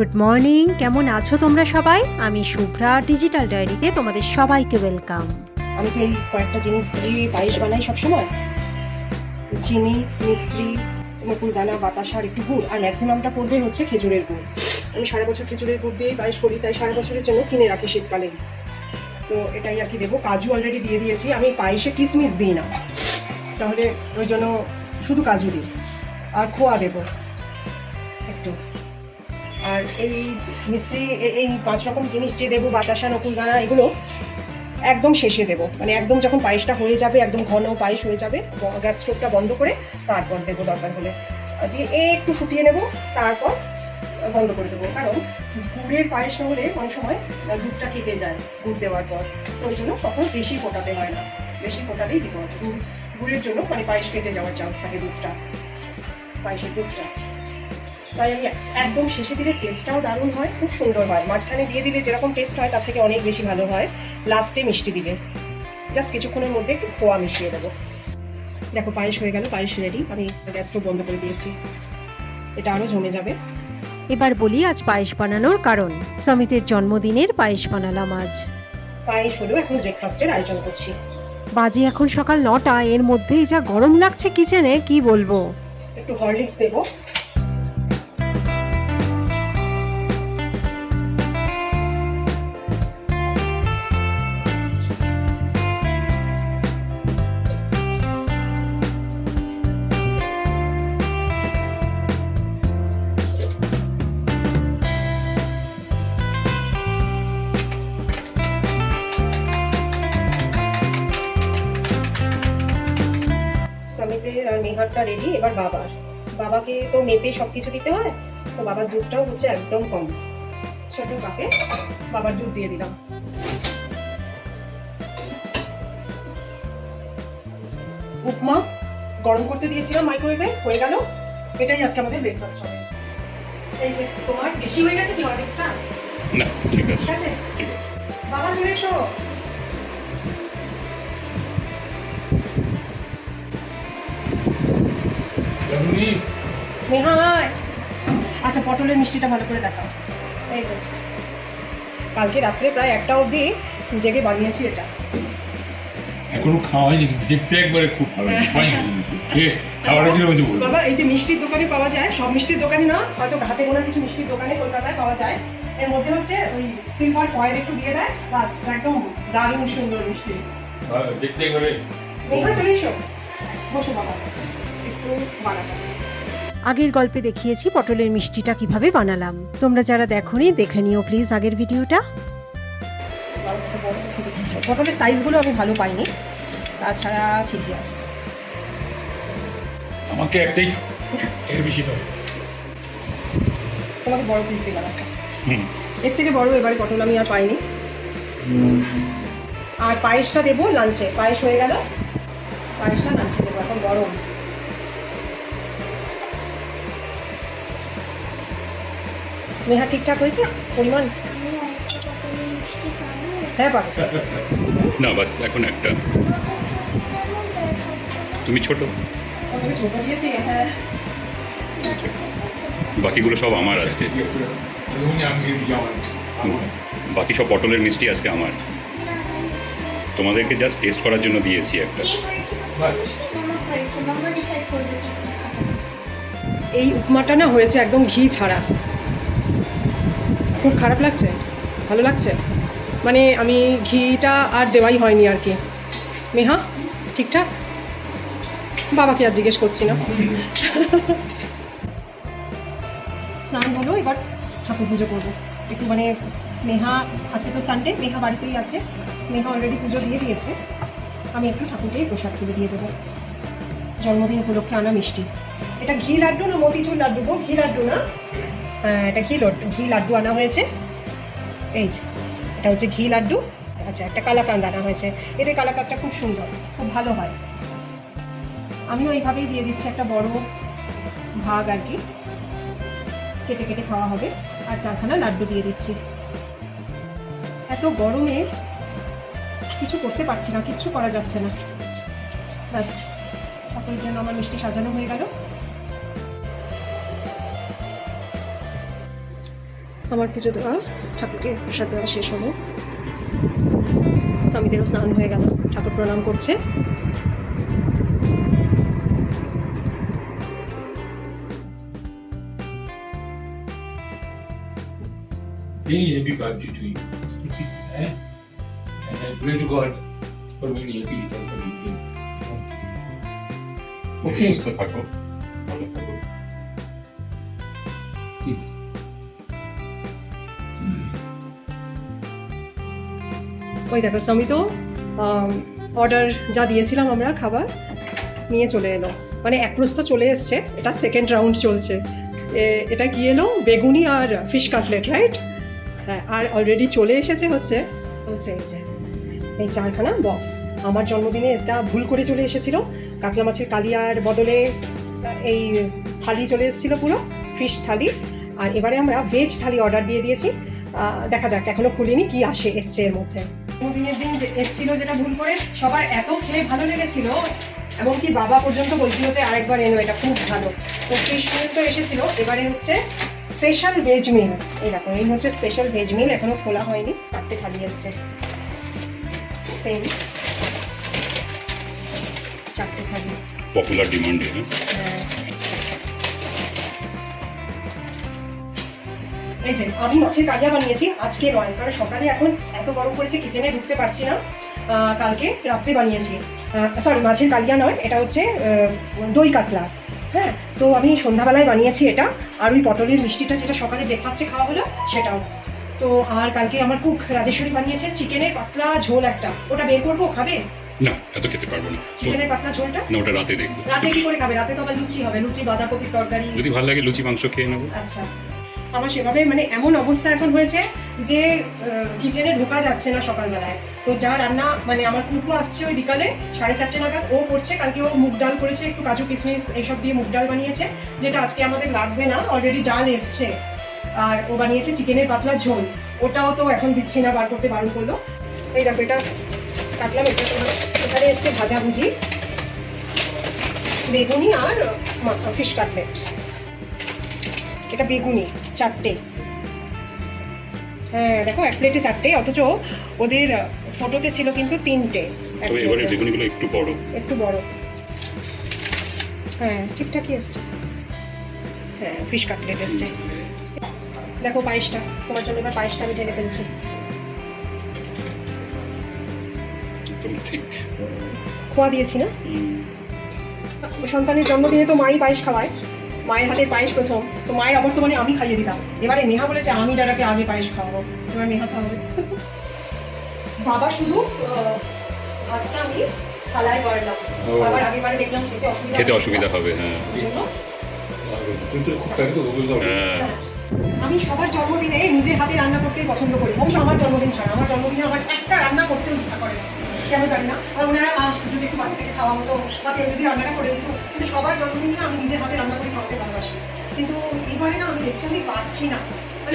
Good morning, কেমন আছো তোমরা সবাই? আমি শুভ্রা, ডিজিটাল ডায়েরিতে তোমাদের সবাইকে ওয়েলকাম। আমি তো এই কয়েকটা জিনিস দিয়ে পায়েস বানাই সবসময়। চিনি, মিশ্রি, নকুল দানা, বাতাসা আর একটু গুড়, আর ম্যাক্সিমামটা পড়বে হচ্ছে খেজুরের গুড়। আমি সারা বছর খেজুরের গুড় দিয়েই পায়েস করি, তাই সারা বছরের জন্য কিনে রাখি শীতকালে। তো এটাই আর কি দেবো। কাজু অলরেডি দিয়ে দিয়েছি, আমি পায়েসে কিশমিশ দিই না, তাহলে ওই জন্য শুধু কাজু দিই। আর খোয়া দেবো একটু। আর এই মিশ্রি, এই 5 রকম জিনিস যে দেবো, বাতাসা, নকুল দানা, এগুলো একদম শেষে দেবো, মানে একদম যখন পায়েসটা হয়ে যাবে, একদম ঘন পায়েস হয়ে যাবে, গ্যাস স্টোভটা বন্ধ করে তারপর দেবো দরকার হলে। দিয়ে একটু ফুটিয়ে নেবো, তারপর বন্ধ করে দেবো। কারণ গুড়ের পায়েস না হলে অনেক সময় দুধটা কেটে যায় গুড় দেওয়ার পর, তো ওই জন্য কখনো বেশি ফোটাতে হয় না, বেশি ফোটালেই বিপদ। গুড়ের জন্য মানে পায়েস কেটে যাওয়ার চান্স থাকে, দুধটা, পায়েসের দুধটা। তাই আমি একদম শেষে দিলে টেস্টটাও দারুণ হয়, খুব সুন্দর হয়। মাঝখানে দিয়ে দিলে যেরকম টেস্ট হয় তার থেকে অনেক বেশি ভালো হয় লাস্টে মিষ্টি দিলে। জাস্ট কিছুক্ষণের মধ্যে একটু খোয়া মিশিয়ে দেবো। দেখো পায়েস হয়ে গেল, পায়েস রেডি। আমি গ্যাস স্টোভ বন্ধ করে দিয়েছি, এটা আরও জমে যাবে। এবার বলি আজ পায়েস বানানোর কারণ। সমিতের জন্মদিনের পায়েস বানালাম আজ। পায়েস হলেও এখন ব্রেকফাস্টের আয়োজন করছি। বাজে এখন সকাল 9টা, এর মধ্যেই যা গরম লাগছে কিচেনে, কি বলবো। একটু হরলিক্স দেবো। সমিতের আর নেহারটা রেডি। এবার বাবাকে তো মেপে সবকিছু দিতে হয়, তো বাবার দুধটাও হচ্ছে একদম কম, ছোট কাপে বাবার দুধ দিয়ে দিলাম। উপমা গরম করতে দিয়েছিলাম মাইক্রোওয়েভে, হয়ে গেল। এটাই আজকে আমাদের ব্রেকফাস্ট হবে। এই যে তোমার বেশি হয়ে গেছে কি অনেকটা? না, ঠিক আছে, ঠিক আছে। ঠিক আছে। বাবা চলে এসো। নেহাই, আচ্ছা পটলের মিষ্টিটা ভালো করে দেখাও। এই যে কালকে রাত্রে প্রায় 1টা অবধি জেগে বানিয়েছি এটা। এখনো খাওয়া হয়নি, কিন্তু দেখতে একবারে খুব ভালো লাগছে। হয়নি কিন্তু খেয়ে খাওয়ার আগে কিছু বলবো। বাবা এই যে মিষ্টির দোকানে পাওয়া যায়, সব মিষ্টির দোকানে না, হয়তো হাতে গোনা কিছু মিষ্টির দোকানে কলকাতায় পাওয়া যায়, এর মধ্যে হচ্ছে ওই সিলভার ফয়েল একটু দিয়ে দেয়, বাস একদম দারুণ সুন্দর মিষ্টি। দেখতে একবারে। নেহা চলে এসো, বসো বাবা, একটু বানাবো। আগের গল্পে দেখিয়েছি পটলের মিষ্টিটা কিভাবে বানালাম। তোমরা যারা দেখোনি দেখে নিও প্লিজ আগের ভিডিওটা। পটলের সাইজগুলো আমি ভালো পাইনি, তাছাড়া ঠিকই আছে। আমাকে একটাই, এর বেশি নয়। তোমাকে বড় পিস দিলাম একটা, হুম। এর থেকে বড় এবারে পটল আমি আর পাইনি। আর পায়েসটা দেবো লাঞ্চে, পায়েস হয়ে গেল, পায়েসটা লাঞ্চে দেবো, এখন গরম। নেহা ঠিকঠাক হয়েছে পরিমাণ? হ্যাঁ পাবো। না বাস এখন একটা, তুমি ছোট, ওটাকে ছোট দিয়েছি, হ্যাঁ। বাকিগুলো সব আমার আজকে। বাকি সব পটলের মিষ্টি আজকে আমার। তোমাদেরকে জাস্ট টেস্ট করার জন্য দিয়েছি একটা। এই উপমাটা না হয়েছে একদম ঘি ছাড়া, খুব খারাপ লাগছে, ভালো লাগছে, মানে আমি ঘিটা আর দেওয়াই হয়নি আর কি। নেহা ঠিকঠাক? বাবাকে আর জিজ্ঞেস করছি না। স্নান হলো, এবার ঠাকুর পুজো করবো একটু, মানে নেহা আজকে তো সানডে, নেহা বাড়িতেই আছে, নেহা অলরেডি পুজো দিয়ে দিয়েছে, আমি একটু ঠাকুরকেই প্রসাদ তুলে দিয়ে দেবো। জন্মদিন উপলক্ষে আনা মিষ্টি, এটা ঘি লাড্ডু না মতিচুর লাড্ডু গো? ঘি লাড্ডু না, এটা ঘি লাড্ডু আনা হয়েছে। এই যে এটা হচ্ছে ঘি লাড্ডু। আচ্ছা একটা কালাকাঁদ আনা হয়েছে, এদের কালাকাঁদটা খুব সুন্দর, খুব ভালো হয়। আমিও এইভাবেই দিয়ে দিচ্ছি একটা বড় ভাগ আর কি, কেটে কেটে খাওয়া হবে। আর 4খানা লাড্ডু দিয়ে দিচ্ছি। এত গরমে কিছু করতে পারছি না, কিচ্ছু করা যাচ্ছে না। ব্যাস ঠাকুরের জন্য আমার মিষ্টি সাজানো হয়ে গেল। আমার পুজো দেওয়া, ঠাকুরকে প্রসাদ দেওয়া শেষ হলো। স্বামীদেরও স্নান হয়ে গেল, ঠাকুর প্রণাম করছে। Very happy birthday to you. Eh? And I pray to God for very happy return for you. Okay. সুস্থ থাকো, ভালো থাকো। ওই দেখো স্বামী তো অর্ডার যা দিয়েছিলাম আমরা খাবার নিয়ে চলে এলো, মানে এক প্রস্ত চলে এসছে, এটা সেকেন্ড রাউন্ড চলছে। এটা কি এলো, বেগুনি আর ফিশ কাটলেট, রাইট? হ্যাঁ, আর অলরেডি চলে এসেছে হচ্ছে এই যে এই 4খানা বক্স। আমার জন্মদিনে এটা ভুল করে চলে এসেছিল, কাতলা মাছের কালিয়ার বদলে এই থালি চলে এসেছিলো, পুরো ফিশ থালি। আর এবারে আমরা ভেজ থালি অর্ডার দিয়ে দিয়েছি, দেখা যাক, এখনো খুলিনি কি এসছে এর মধ্যে। জন্মদিনের দিন যে এসেছিল যেটা ভুল করে, সবার এত খেয়ে ভালো লেগেছিল, এমনকি বাবা পর্যন্ত বলছিল যে আরেকবার এনো, এটা খুব ভালো। তো ফিশ মিল তো এসেছিল, এবারে হচ্ছে স্পেশাল ভেজ মিল। এই দেখো, এই হচ্ছে স্পেশাল ভেজ মিল, এখনো খোলা হয়নি, 4টে থালি এসছে, সেম 4টে থালি। পপুলার ডিমান্ডে। হ্যাঁ, এই যে আমি মাছের কালিয়া বানিয়েছি, আজকে নয়, কারণ সকালে এখন এত গরম পড়েছে কিচেনে ঢুকতে পারছি না। কালকে রাত্রে বানিয়েছি, সরি মাছের কালিয়া নয়, এটা হচ্ছে দই কাতলা। হ্যাঁ, তো আমি সন্ধ্যাবেলায় বানিয়েছি এটা, আর ওই পটলের মিষ্টিটা যেটা সকালে ব্রেকফাস্টে খাওয়া হলো সেটাও। তো আর কালকে আমার কুক রাজেশ্বরী বানিয়েছে চিকেনের পাতলা ঝোল একটা, ওটা বের করবো, খাবে? না, এত খেতে পারবো না। চিকেনের পাতলা ঝোলটা না, ওটা রাতে দেখবো। রাতে কি করে খাবে? রাতে তো আবার লুচি হবে, লুচি বাঁধাকপির তরকারি। যদি ভালো লাগে লুচি মাংস খেয়ে নেবো। আচ্ছা, আমার সেভাবে মানে এমন অবস্থা এখন হয়েছে যে কিচেনে ঢোকা যাচ্ছে না সকালবেলায়। তো যা রান্না, মানে আমার কুকু আসছে ওই বিকালে 4:30 নাগাদ, ও করছে। কালকে ও মুগ ডাল করেছে, একটু কাজু কিশমিশ এইসব দিয়ে মুগ ডাল বানিয়েছে, যেটা আজকে আমাদের লাগবে না, অলরেডি ডাল এসছে। আর ও বানিয়েছে চিকেনের পাতলা ঝোল, ওটাও তো এখন দিচ্ছি না, বার করতে বারণ করলো। এই দেখো, এটা কাটলাম, এটা এখানে এসছে ভাজাভুজি, বেগুনি আর ফিশ কাটলেট। এটা বেগুনি 4টে। হ্যাঁ দেখো, এক প্লেটে 4টে, অথচ ওদের ফটোতে ছিল কিন্তু 3টে। তবে এবারে বেগুনিগুলো একটু বড়, একটু বড়। হ্যাঁ, ঠিকঠাকই এসছে। হ্যাঁ, ফিশ কাটলেট এসছে। দেখো পায়েসটা, তোমার জন্য এবার পায়েসটা আমি ঢেলে ফেলছি। একদম ঠিক। খোয়া দিয়েছি না? সন্তানের জন্মদিনে তো মাই পায়েস খাওয়ায়, মায়ের হাতের পায়েস প্রথম, তো মায়ের অবর্তমানে আমি খাইয়ে দিতাম। এবারে নেহা বলেছে আমি দাদাকে আগে পায়েস খাওয়াবো, এবার নেহা খাওয়াবে। বাবা শুধু ভাতটা আমি থালায় বাড়লাম, বাবার আগেবারে দেখলাম খেতে অসুবিধা হবে। হ্যাঁ, ওই জন্য হ্যাঁ। আমি সবার জন্মদিনে নিজের হাতে রান্না করতেই পছন্দ করি, অবশ্য আমার জন্মদিন ছাড়া। আমার জন্মদিনে আমার একটা রান্না করতেও ইচ্ছা করে না, কেন জানি না। আর ওনারা যদি একটু বাড়ি থেকে খাওয়া হতো বা কেউ যদি রান্নাটা করে দিত, কিন্তু সবার জন্মদিনে আমি নিজের হাতে রান্না করে খাওয়াতে ভালোবাসি। কিন্তু এবারে না, আমি দেখছি আমি পারছি না।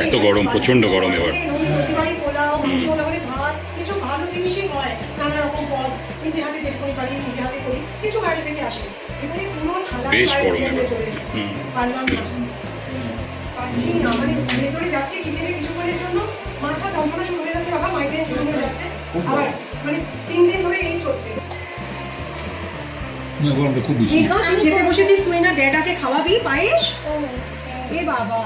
এত গরম, প্রচন্ড গরম এবার। প্রতিবারই পোলাও, মাংস, তারপরে ভাত, কিছু ভালো জিনিসই হয়, নানা রকম পদ নিজে হাতে যেটুকুনি পারি নিজে হাতে করি, কিছু বাইরে থেকে আসে। এবারে পুরো ঠান্ডা বেশ গরম এবার। চলে এসেছি, পারলাম না, পারছি না। মানে ভেতরে যাচ্ছে কিচেনে কিছুক্ষণের জন্য, মাথা যন্ত্রণা শুরু হয়ে যাচ্ছে, বাবা মাইগ্রেন শুরু হয়ে যাচ্ছে, আবার মানে 3 দিন ধরে এই চলছে। না, গরমটা খুব বেশি। নেহা, তুই খেতে বসেছিস, তুই না ড্যাডাকে খাওয়াবি পায়েস? এ বাবা,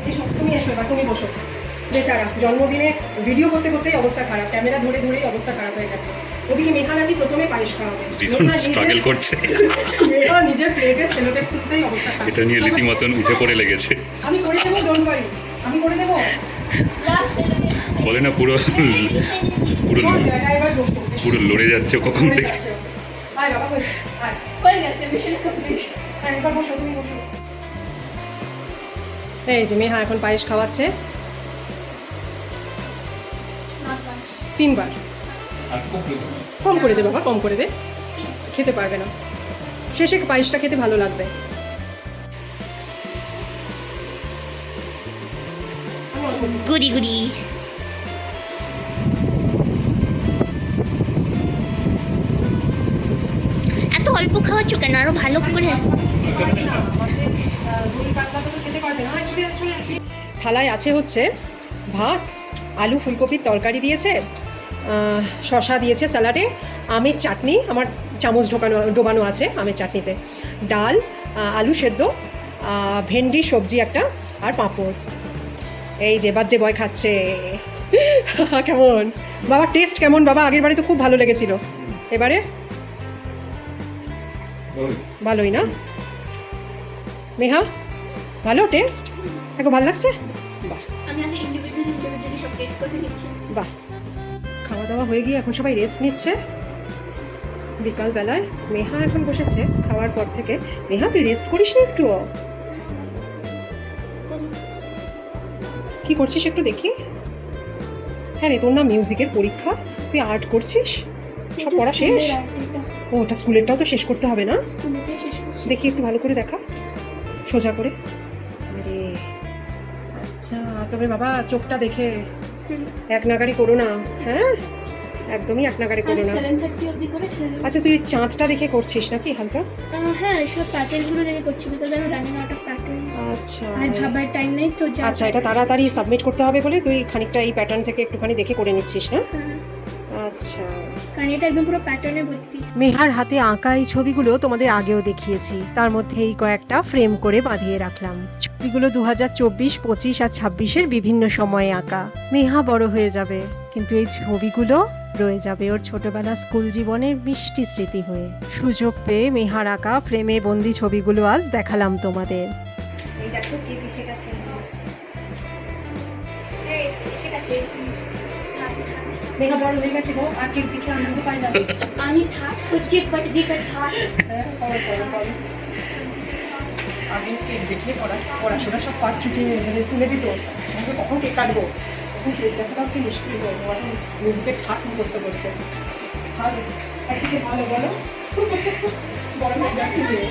এসো তুমি, এসো এবার তুমি বসো। বেচারা জন্মদিনে ভিডিও করতে করতেই অবস্থা খারাপ, ক্যামেরা ধরে ধরেই অবস্থা খারাপ হয়ে গেছে। ওদিকে মেঘা নাকি প্রথমে পায়েস খাওয়াবে, স্ট্রাগল করছে। মেঘা নিজের প্লেটে সেলোটেপ করতেই অবস্থা খারাপ। এটা নিয়ে রীতিমতন উঠে পড়ে লেগেছে। আমি করে দেবো, ডোন্ট ওয়ারি, আমি করে দেবো। বলে না, পুরো পুরো ড্যাডা এবার বসো, পুরো লড়ে যাচ্ছে কখন হয়ে থেকে। গেছে। আয় বাবা, হয়েছে, আয়। হয়ে গেছে, মিশন কমপ্লিট। হ্যাঁ, এবার বসো, তুমি বসো। এই যে মেহা এখন পায়েস খাওয়াচ্ছে 3 বার। আর খুব বেশি। কম করে দে বাবা, কম করে দে, খেতে পারবে না। শেষে পায়েসটা খেতে ভালো লাগবে। গুড়ি গুড়ি। এত অল্প খাওয়াচ্ছ কেন, আরো ভালো করে। থালায় আছে হচ্ছে ভাত, আলু ফুলকপির তরকারি দিয়েছে, শশা দিয়েছে স্যালাডে, আমের চাটনি আমার চামচ ডোবানো আছে আমের চাটনিতে, ডাল, আলু সেদ্ধ, ভেন্ডি সবজি একটা, আর পাঁপড়। এই যে বার্থডে বয় খাচ্ছে। কেমন বাবা, টেস্ট কেমন বাবা? আগের বারে তো খুব ভালো লেগেছিল, এবারে ভালোই না? মেহা, ভালো টেস্ট? এখন ভালো লাগছে? বাহ আমি আগে ইন্ডিভিজুয়ালি সব টেস্ট করে নিচ্ছি। বাহ। খাওয়া দাওয়া হয়ে গিয়ে এখন সবাই রেস্ট নিচ্ছে বিকালবেলায়। মেহা এখন বসেছে খাওয়ার পর থেকে। মেহা, তুই রেস্ট করিস না একটু? কি করছিস একটু দেখি। হ্যাঁ রে, তোর না মিউজিকের পরীক্ষা, তুই আর্ট করছিস? সব পড়া শেষ? ও, ওটা স্কুলেরটাও তো শেষ করতে হবে না? দেখি একটু ভালো করে দেখা, সোজা করে। আরে আচ্ছা, তবে বাবা চোখটা দেখে এক নাগাড়ি করো না, হ্যাঁ একদমই এক নাগাড়ি করো না। 7:30 অবধি করে ছেড়ে দেব। আচ্ছা, তুই চাঁদটা দেখে করছিস নাকি হালকা? হ্যাঁ, সব প্যাটার্নগুলো দেখে করছি, বিকজ আমি রানিং আউট অফ প্যাটার্ন। আচ্ছা আর ভাবার টাইম নেই তো। আচ্ছা, এটা তাড়াতাড়ি সাবমিট করতে হবে বলে তুই খানিকটা এই প্যাটার্ন থেকে একটুখানি দেখে করে নিচ্ছিস না? আচ্ছা, কারণ এটা একদম পুরো প্যাটার্নে ভর্তি। মেহার হাতে আঁকা এই ছবিগুলো তোমাদের আগেও দেখিয়েছি, তার মধ্যে এই কয়েকটা ফ্রেম করে বাঁধিয়ে রাখলাম। ছবিগুলো 2024, 25 আর 26-এর বিভিন্ন সময়ে আঁকা। মেহা বড় হয়ে যাবে, কিন্তু এই ছবিগুলো রয়ে যাবে ওর ছোটবেলা স্কুল জীবনের মিষ্টি স্মৃতি হয়ে। সুযোগ পেয়ে মেহার আঁকা ফ্রেমে বন্দি ছবিগুলো আজ দেখালাম তোমাদের। এই দেখো কে এসে গেছে। এই এসে গেছে। মেঘা বড় হয়ে গেছে গো, আর কেক দেখে আনন্দ পাই না। আমি থার্ড হচ্ছে, বাট দিকে থার্ড। হ্যাঁ, করো। আগে কেক দেখলে পড়াশোনা সব পাট চুকিয়ে তুলে দিত। আমাকে কখন কেক কাটবো, কখন কেক দেখাটাও কি নিষ্ক্রিয় হবো। এখন মিউজিকের ঠাট মুখস্থ করছে। ভালো, একদিকে ভালো বলো। বড় হয়ে যাচ্ছে মেয়ে।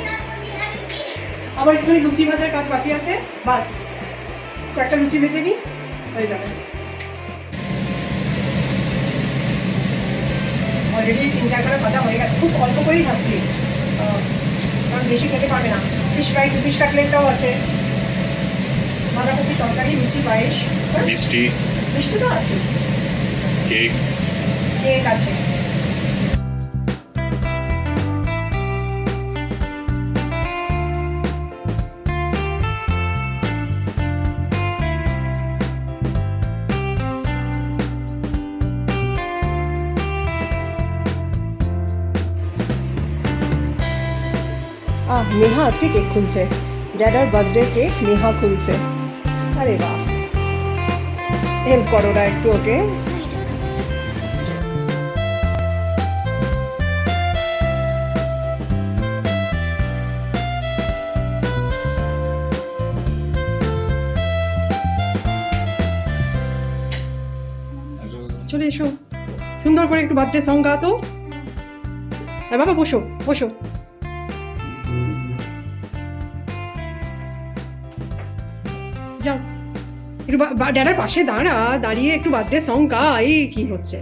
আবার একটুখানি লুচি ভাজার কাজ বাকি আছে, বাস কয়েকটা লুচি ভেজে নিই, হয়ে যাবে। অলরেডি 3-4 করে ভাজা হয়ে গেছে, খুব অল্প করেই খাচ্ছি কারণ বেশি খেতে পারবে না। ফিশ ফ্রাইড, ফিশ কাটলেটটাও আছে, বাঁধাকপি তরকারি, লুচি, পায়েস, মিষ্টি মিষ্টি তো আছে, কেক কেক আছে। নেহা আজকে কেক খুলছে, ড্যাডার বার্থডে কেক নেহা খুলছে। আরে বাহ, হেল্প করো না একটু ওকে। চলে এসো, সুন্দর করে একটু বার্থডে সং গা তো। বাবা বসো বসো। যাও একটু ড্যাডার পাশে দাঁড়িয়ে একটু বার্থডে সং গা। এই কি হচ্ছে?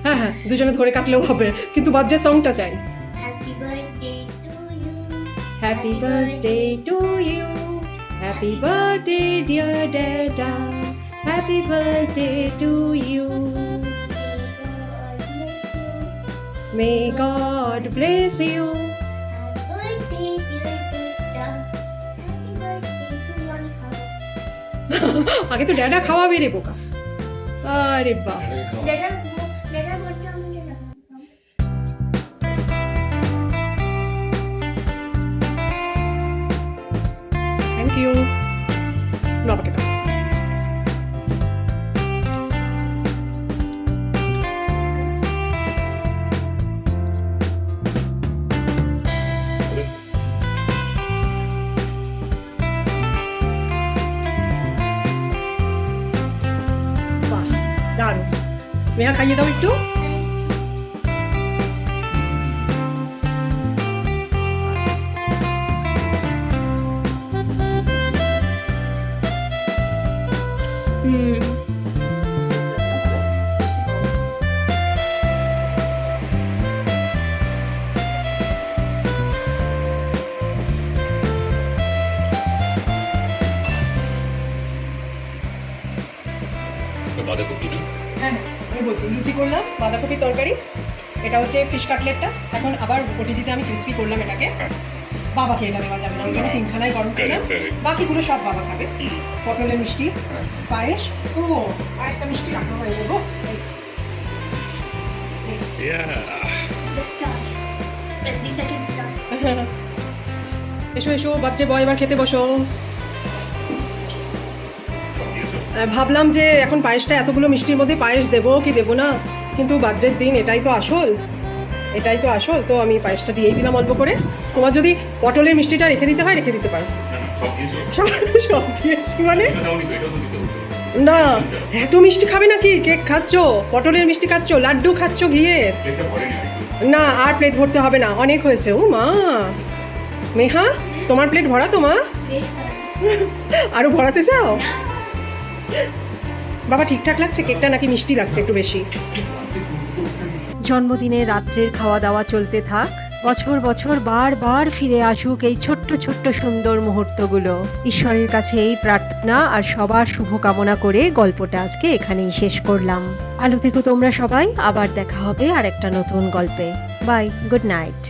হ্যাঁ হ্যাঁ, দুজনে ধরে কাটলেও হবে, কিন্তু বার্থডে সংটা চাই। Happy birthday to you, happy birthday dear dada, happy birthday to you, may God bless you. আগে তো ড্যাডা খাওয়াবে রে বোকা। আরে বাহ, থ্যাংক ইউ। বাবাকে দাও। বাহ, দারুণ। মেহা খাইয়ে দাও একটু। বলছি, লুচি করলাম, বাঁধাকপির তরকারি, এটা হচ্ছে ফিশ কাটলেটটা। এখন আবার ওটিজিতে আমি ক্রিসপি করলাম এটাকে। বাবাকে এটা দেওয়া যাবে না, ওই জন্য তিনখানাই গরম করলাম। Correct, correct. বাকিগুলো সব বাবা খাবে। হুম। পটলের মিষ্টি, পায়েস, ও আর একটা মিষ্টি রাখবো হয়ে নেবো। Yeah. The star. 22nd star. এসো এসো বার্থডে বয়, এবার খেতে বসো। ভাবলাম যে এখন পায়েসটা এতগুলো মিষ্টির মধ্যে পায়েস দেবো কি দেবো না, কিন্তু বার্থডের দিন এটাই তো আসল, এটাই তো আসল, তো আমি পায়েসটা দিয়েই দিলাম অল্প করে। তোমার যদি পটলের মিষ্টিটা রেখে দিতে হয় রেখে দিতে পারো। সব দিয়েছি মানে না, এত মিষ্টি খাবে নাকি? কেক খাচ্ছ, পটলের মিষ্টি খাচ্ছ, লাড্ডু খাচ্ছ ঘিয়ের, না আর প্লেট ভরতে হবে না, অনেক হয়েছে। ও মা, মেহা তোমার প্লেট ভরা তো মা? আরো ভরাতে চাও? বাবা ঠিকঠাক লাগছে কেকটা নাকি মিষ্টি লাগছে একটু বেশি? জন্মদিনে রাত্রের খাওয়া দাওয়া চলতে থাক, বছর বছর বারবার ফিরে আসুক এই ছোট্ট ছোট্ট সুন্দর মুহূর্তগুলো। ঈশ্বরের কাছে এই প্রার্থনা আর সবার শুভকামনা করে গল্পটা আজকে এখানেই শেষ করলাম। ভালো থেকো তোমরা সবাই, আবার দেখা হবে আর একটা নতুন গল্পে। Bye, good night.